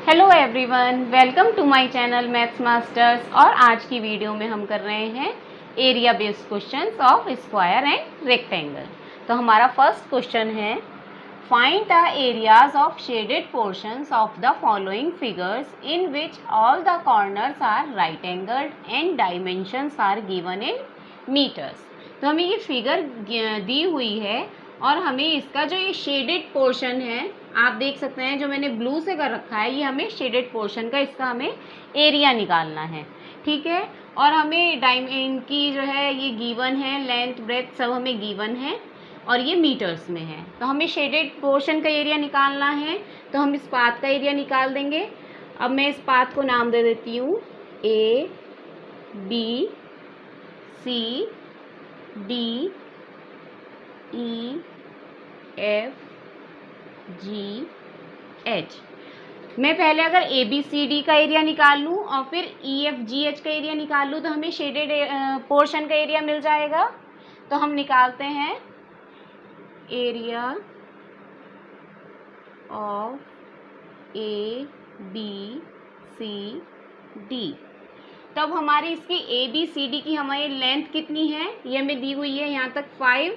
Hello everyone, welcome to my channel maths masters. और आज की वीडियो में हम कर रहे हैं area based questions of square and rectangle. तो हमारा फर्स्ट क्वेश्चन है, find the areas of shaded portions of the following figures in which all the corners are right angled and dimensions are given in metres. तो हमें ये figure दी हुई है और हमें इसका जो ये शेडेड पोर्शन है, आप देख सकते हैं जो मैंने ब्लू से कर रखा है, ये हमें शेडेड पोर्शन का इसका हमें एरिया निकालना है। ठीक है, और हमें इनकी जो है ये गिवन है, लेंथ ब्रेथ सब हमें गिवन है और ये मीटर्स में है। तो हमें शेडेड पोर्शन का एरिया निकालना है, तो हम इस पाथ का एरिया निकाल देंगे। अब मैं इस पाथ को नाम दे देती हूँ A B C D E F G H. मैं पहले अगर ए बी सी डी का एरिया निकाल लूँ और फिर ई एफ जी एच का एरिया निकाल लूँ तो हमें शेडेड पोर्शन का एरिया मिल जाएगा। तो हम निकालते हैं area of A B C D. तब हमारी इसकी ए बी सी डी की हमारी लेंथ कितनी है, ये हमें दी हुई है यहाँ तक 5,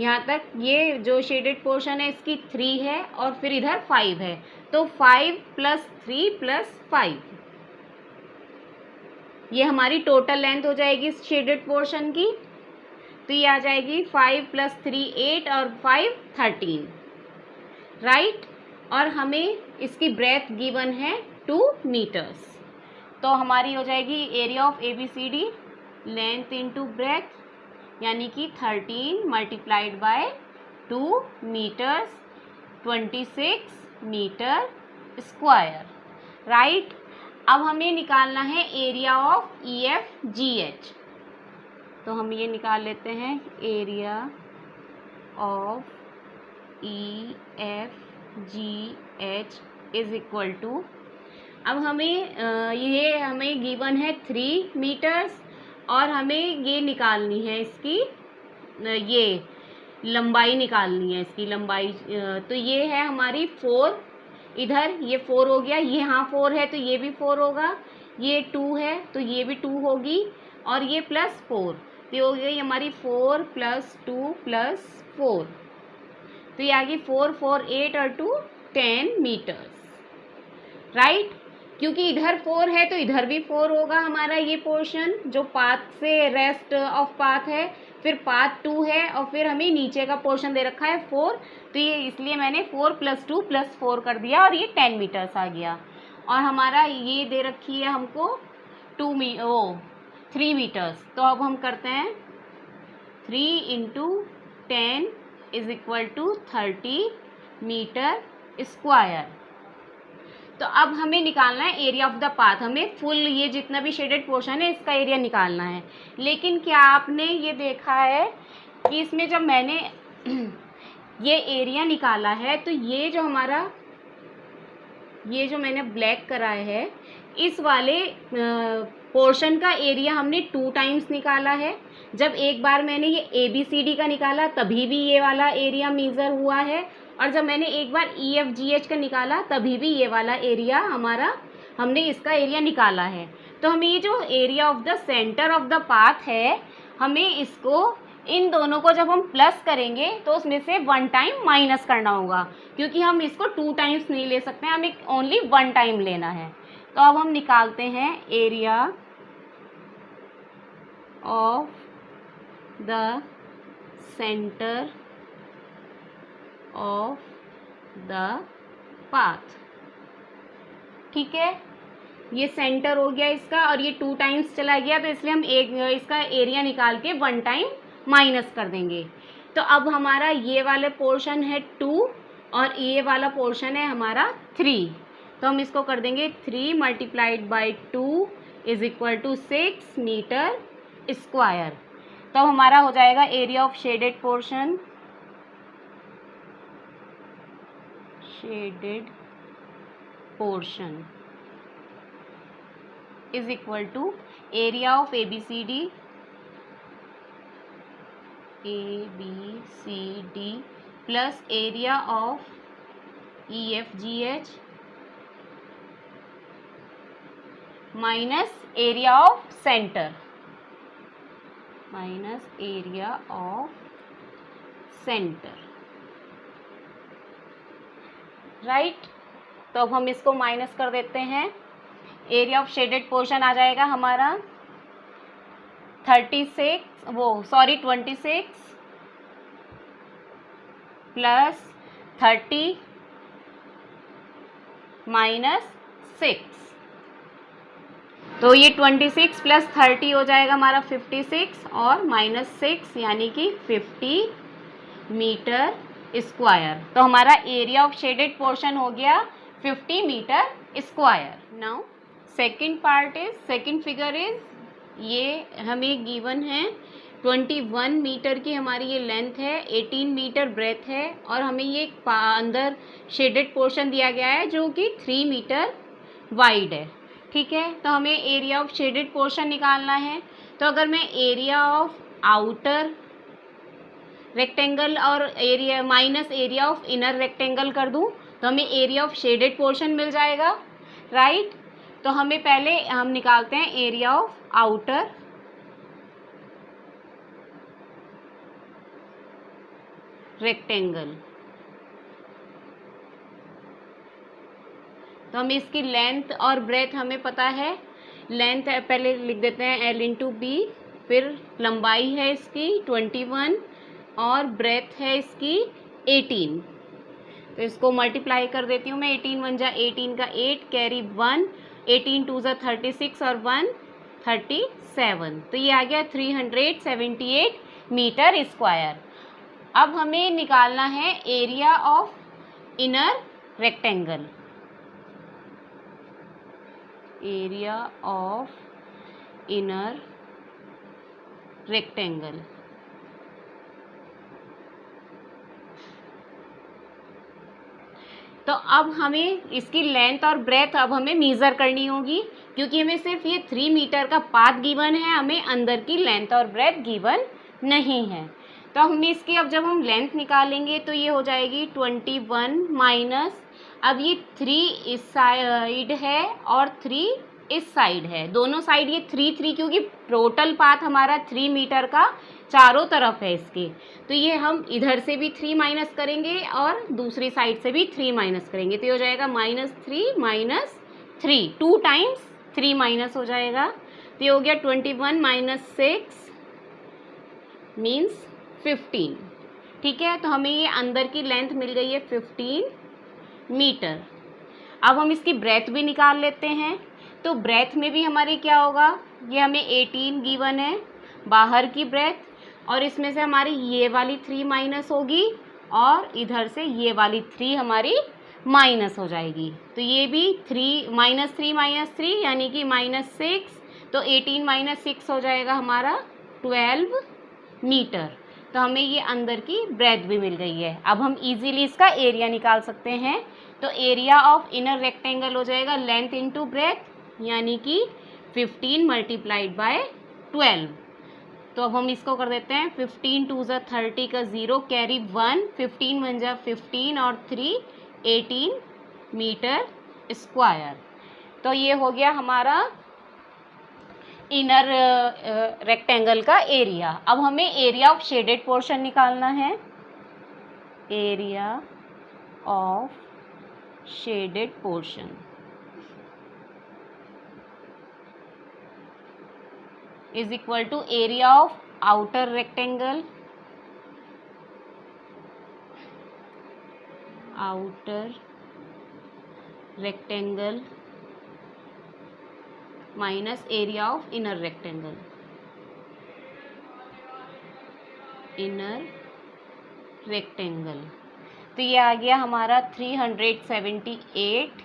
यहाँ तक ये जो शेडेड पोर्शन है इसकी 3 है और फिर इधर 5 है। तो 5 + 3 + 5, ये हमारी टोटल लेंथ हो जाएगी इस शेडेड पोर्शन की। तो ये आ जाएगी 5 + 3 8 और 5 13, राइट। और हमें इसकी ब्रेथ गिवन है 2 मीटर्स। तो हमारी हो जाएगी area of A B C D length into breadth, यानी कि 13 × 2 मीटर्स 26 मीटर स्क्वायर, राइट। अब हमें निकालना है area of E F G H. तो हम ये निकाल लेते हैं, area of E F G H is equal to, अब हमें ये हमें गिवन है 3 मीटर्स और हमें ये निकालनी है इसकी ये लंबाई निकालनी है, इसकी लंबाई। तो ये है हमारी 4, इधर ये 4 हो गया, ये यहाँ 4 है तो ये भी 4 होगा, ये 2 है तो ये भी 2 होगी और ये +4, तो ये हो गई हमारी 4 + 2 + 4। तो ये आ गई 4 4 8 और 2 10 मीटर्स, राइट। क्योंकि इधर 4 है तो इधर भी 4 होगा हमारा ये पोर्शन जो पाथ से रेस्ट ऑफ पाथ है। फिर पाथ 2 है और फिर हमें नीचे का पोर्शन दे रखा है 4, तो ये इसलिए मैंने 4 + 2 + 4 कर दिया और ये 10 मीटर्स आ गया। और हमारा ये दे रखी है हमको 3 मीटर्स। तो अब हम करते हैं 3 × 10 = 30 मीटर स्क्वायर। तो अब हमें निकालना है एरिया ऑफ द पाथ। हमें फुल ये जितना भी शेडेड पोर्शन है इसका एरिया निकालना है। लेकिन क्या आपने ये देखा है कि इसमें जब मैंने ये एरिया निकाला है तो ये जो हमारा ये जो मैंने ब्लैक करा है इस वाले पोर्शन का एरिया हमने 2 टाइम्स निकाला है। जब एक बार मैंने ये ए बी सी डी का निकाला तभी भी ये वाला एरिया मेज़र हुआ है, और जब मैंने एक बार ई एफ जी एच का निकाला तभी भी ये वाला एरिया हमारा हमने इसका एरिया निकाला है। तो हमें ये जो area of the centre of the path है, हमें इसको इन दोनों को जब हम प्लस करेंगे तो उसमें से 1 टाइम माइनस करना होगा, क्योंकि हम इसको 2 टाइम्स नहीं ले सकते हैं, हमें ओनली 1 टाइम लेना है। तो अब हम निकालते हैं area of the centre of the path. ठीक है, ये सेंटर हो गया इसका और ये 2 टाइम्स चला गया, तो इसलिए हम इसका एरिया निकाल के 1 टाइम माइनस कर देंगे। तो अब हमारा ये वाला पोर्शन है 2 और ये वाला पोर्शन है हमारा 3। तो हम इसको कर देंगे 3 × 2 = 6 मीटर स्क्वायर। तो अब हमारा हो जाएगा area of shaded portion, shaded portion is equal to area of A B C D plus area of E F G H minus area of centre, minus area of centre, right. तो अब हम इसको minus कर देते हैं। Area of shaded portion आ जाएगा हमारा 26 प्लस 30 माइनस 6, तो ये 26 प्लस 30 हो जाएगा हमारा 56 और माइनस 6 यानी कि 50 मीटर स्क्वायर। तो हमारा एरिया ऑफ शेडेड पोर्शन हो गया 50 metre square. Now second figure is, ये हमें गिवन है 21 मीटर की हमारी ये लेंथ है, 18 मीटर ब्रेथ है और हमें ये अंदर शेडेड पोर्शन दिया गया है जो कि 3 मीटर वाइड है, ठीक है। तो हमें एरिया ऑफ शेडेड पोर्शन निकालना है। तो अगर मैं एरिया ऑफ आउटर रेक्टेंगल और area minus area of inner rectangle कर दूं तो हमें एरिया ऑफ शेडेड पोर्शन मिल जाएगा, राइट। तो हमें पहले हम निकालते हैं एरिया ऑफ आउटर रेक्टेंगल। तो हमें इसकी लेंथ और ब्रेथ हमें पता है। लेंथ पहले लिख देते हैं L इंटू बी, फिर लंबाई है इसकी 21 और ब्रेथ है इसकी 18। तो इसको मल्टीप्लाई कर देती हूँ मैं। 18 1 जा 18 का 8 कैरी 1, 18 2 जा 36 और 1 37। तो ये आ गया 378 मीटर स्क्वायर। अब हमें निकालना है area of inner rectangle, area of inner rectangle. तो अब हमें इसकी लेंथ और ब्रेथ अब हमें मेज़र करनी होगी, क्योंकि हमें सिर्फ ये 3 मीटर का पाथ गिवन है, हमें अंदर की लेंथ और ब्रेथ गिवन नहीं है। तो हमें इसकी अब जब हम लेंथ निकालेंगे तो ये हो जाएगी 21 माइनस, अब ये 3 इस साइड है और 3 इस साइड है, दोनों साइड ये 3 क्योंकि टोटल पाथ हमारा 3 मीटर का चारों तरफ है इसके। तो ये हम इधर से भी 3 माइनस करेंगे और दूसरी साइड से भी 3 माइनस करेंगे, तो ये हो जाएगा -3 माइनस 3, 2 टाइम्स 3 माइनस हो जाएगा। तो ये हो गया 21 माइनस 6 मीन्स 15, ठीक है। तो हमें ये अंदर की लेंथ मिल गई है 15 मीटर। अब हम इसकी ब्रेथ भी निकाल लेते हैं। तो ब्रेथ में भी हमारी क्या होगा, ये हमें 18 गिवन है बाहर की ब्रेथ, और इसमें से हमारी ये वाली 3 माइनस होगी और इधर से ये वाली 3 हमारी माइनस हो जाएगी। तो ये भी -3 यानी कि -6, तो 18 माइनस 6 हो जाएगा हमारा 12 मीटर। तो हमें ये अंदर की ब्रेथ भी मिल गई है। अब हम इजीली इसका एरिया निकाल सकते हैं। तो एरिया ऑफ इनर रेक्टेंगल हो जाएगा लेंथ इंटू ब्रेथ, यानी कि 15 मल्टीप्लाइड बाय 12। तो अब हम इसको कर देते हैं 15 2 जा 30 का 0 कैरी 1, 15 1 जा 15 और 3 18 मीटर स्क्वायर। तो ये हो गया हमारा इनर रेक्टेंगल का एरिया। अब हमें एरिया ऑफ शेडेड पोर्शन निकालना है। Area of shaded portion is equal to area of outer rectangle, minus area of inner rectangle. तो ये आ गया हमारा 378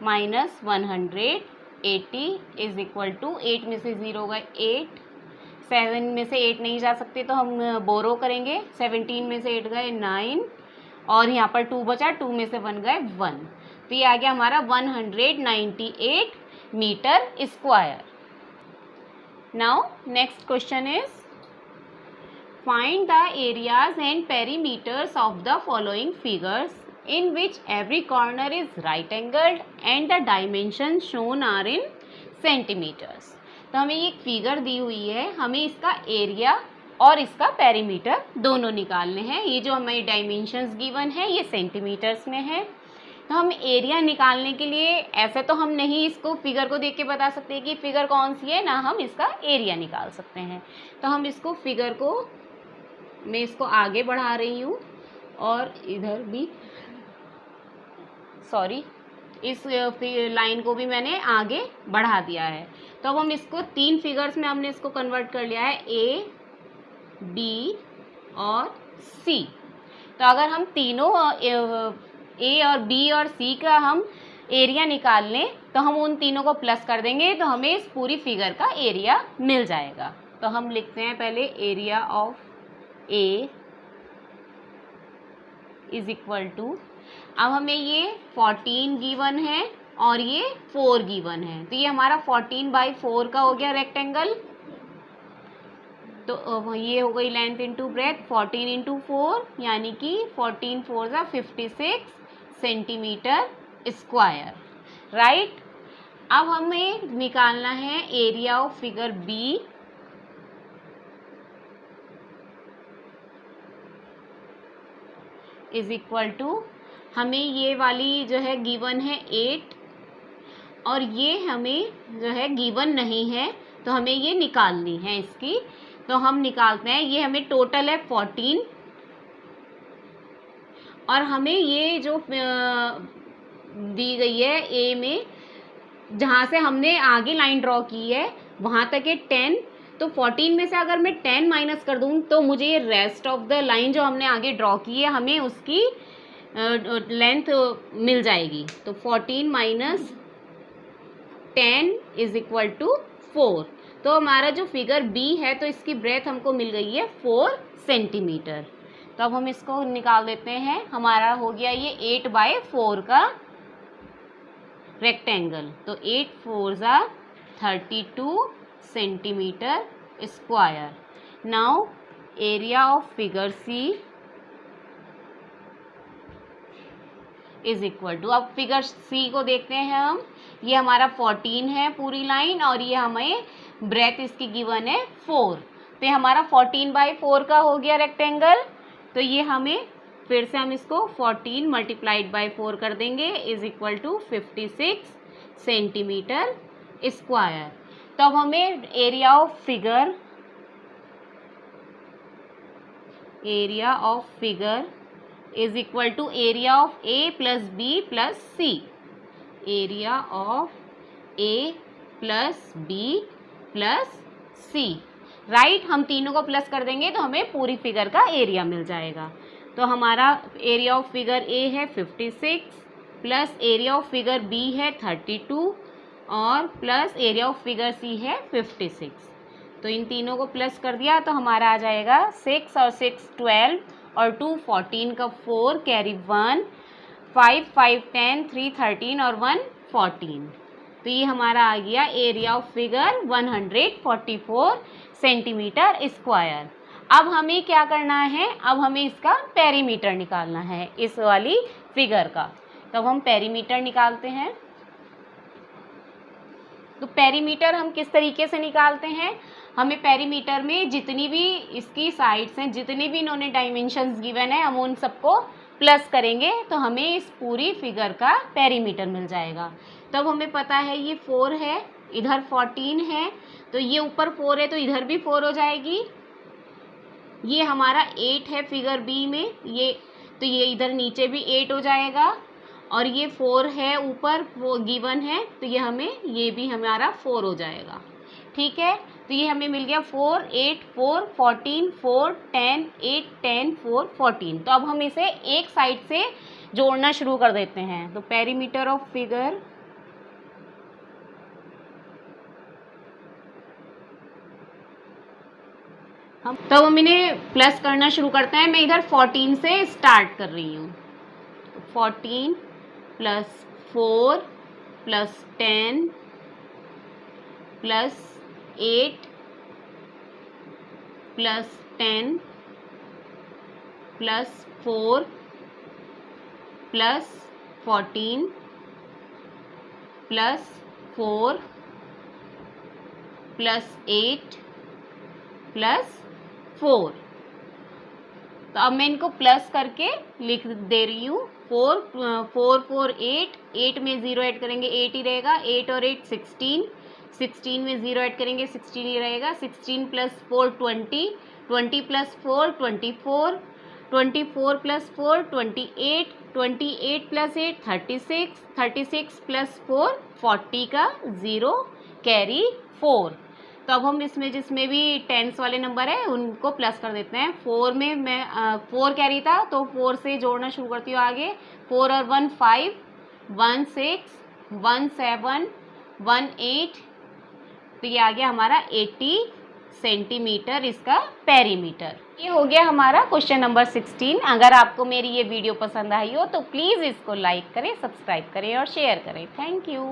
माइनस 180 इज इक्वल टू 8 में से 0 गए 8, 7 में से 8 नहीं जा सकते तो हम बोरो करेंगे, 17 में से 8 गए 9 और यहाँ पर 2 बचा, 2 में से 1 गए 1। तो ये आ गया हमारा 198 metre square. Now next question is find the areas and perimeters of the following figures in which every corner is right angled and the dimensions shown are in centimetres. तो हमें ये एक फिगर दी हुई है, हमें इसका एरिया और इसका पेरीमीटर दोनों निकालने हैं। ये जो हमारी डायमेंशंस गिवन है ये सेंटीमीटर्स में है। तो हम एरिया निकालने के लिए ऐसे तो हम नहीं इसको फिगर को देख के बता सकते कि फिगर कौन सी है, ना हम इसका एरिया निकाल सकते हैं। तो हम इसको फिगर को, मैं इसको आगे बढ़ा रही हूँ और इधर भी, सॉरी, इस लाइन को भी मैंने आगे बढ़ा दिया है। तो अब हम इसको 3 फिगर्स में हमने इसको कन्वर्ट कर लिया है, ए, बी और सी। तो अगर हम तीनों ए और बी और सी का हम एरिया निकाल लें तो हम उन तीनों को प्लस कर देंगे तो हमें इस पूरी फिगर का एरिया मिल जाएगा। तो हम लिखते हैं पहले area of A is equal to, अब हमें ये 14 गिवन है और ये 4 गिवन है, तो ये हमारा 14/4 का हो गया रेक्टेंगल। तो ये हो गई लेंथ इंटू ब्रेथ, 14 इंटू 4 यानी कि 14 4 ज़ा 56 सेंटीमीटर स्क्वायर, राइट। अब हमें निकालना है area of figure B is equal to, हमें ये वाली जो है गिवन है 8 और ये हमें जो है गिवन नहीं है, तो हमें ये निकालनी है इसकी। तो हम निकालते हैं, ये हमें टोटल है 14 और हमें ये जो दी गई है ए में, जहाँ से हमने आगे लाइन ड्रॉ की है वहाँ तक है 10, तो 14 में से अगर मैं 10 माइनस कर दूँ तो मुझे ये रेस्ट ऑफ द लाइन जो हमने आगे ड्रॉ की है हमें उसकी लेंथ मिल जाएगी। तो 14 माइनस 10 इज इक्वल टू 4। तो हमारा जो फिगर बी है तो इसकी ब्रेथ हमको मिल गई है 4 सेंटीमीटर। तो अब हम इसको निकाल देते हैं, हमारा हो गया ये 8/4 का रेक्टेंगल। तो 8 4 ज़ा 32 centimetre square. Now area of figure C is equal to, अब फिगर सी को देखते हैं हम, ये हमारा 14 है पूरी लाइन और ये हमें ब्रेथ इसकी गिवन है 4, तो ये हमारा 14/4 का हो गया रेक्टेंगल। तो ये हमें फिर से हम इसको 14 मल्टीप्लाइड बाई 4 कर देंगे is equal to 56 centimetre square. तो अब हमें area of figure is equal to area of A plus B plus C, area of A plus B plus C, right. हम तीनों को प्लस कर देंगे तो हमें पूरी फिगर का एरिया मिल जाएगा। तो हमारा एरिया ऑफ फिगर ए है 56 plus area of figure B है 32 और plus area of figure C है 56। तो इन तीनों को प्लस कर दिया तो हमारा आ जाएगा 6 और 6 12 और 2 14 का 4 कैरी 1, 5 5 10 3 13 और 1 14। तो ये हमारा आ गया area of figure 144 centimetre square. अब हमें क्या करना है, अब हमें इसका पेरीमीटर निकालना है इस वाली फिगर का। तो अब हम पेरीमीटर निकालते हैं। तो पेरीमीटर हम किस तरीके से निकालते हैं, हमें पेरीमीटर में जितनी भी इसकी साइड्स हैं, जितनी भी इन्होंने डायमेंशंस गिवन है, हम उन सबको प्लस करेंगे तो हमें इस पूरी फिगर का पेरीमीटर मिल जाएगा। तब हमें पता है ये 4 है, इधर 14 है, तो ये ऊपर 4 है तो इधर भी 4 हो जाएगी। ये हमारा 8 है फिगर बी में, ये तो ये इधर नीचे भी 8 हो जाएगा और ये 4 है ऊपर वो गिवन है तो ये भी हमारा 4 हो जाएगा, ठीक है। तो ये हमें मिल गया 4 8 4 14 4 10 8 10 4 14। तो अब हम इसे एक साइड से जोड़ना शुरू कर देते हैं। तो पेरीमीटर ऑफ फिगर हम इन्हें प्लस करना शुरू करते हैं। मैं इधर 14 से स्टार्ट कर रही हूँ। 14 plus 4 plus 10 plus 8 plus 10 plus 4 plus 14 plus 4 plus 8 plus 4। तो अब मैं इनको प्लस करके लिख दे रही हूँ। 4 4 4 8, 8 में 0 ऐड करेंगे 8 ही रहेगा, 8 और 8 16, 16 में 0 ऐड करेंगे 16 ही रहेगा, 16 plus 4 20, 20 plus 4 24, 24 plus 4 28, 28 plus 8 36, 36 plus 4 40 का 0 कैरी 4। तो अब हम इसमें जिसमें भी टेंस वाले नंबर है उनको प्लस कर देते हैं। 4 में मैं 4 कैरी था तो 4 से जोड़ना शुरू करती हूँ आगे। 4 और 1 5, 1 6, 1 7, 1 8। तो ये आ गया हमारा 80 सेंटीमीटर इसका पेरीमीटर। ये हो गया हमारा क्वेश्चन नंबर 16। अगर आपको मेरी ये वीडियो पसंद आई हो तो प्लीज़ इसको लाइक करें, सब्सक्राइब करें और शेयर करें। Thank you.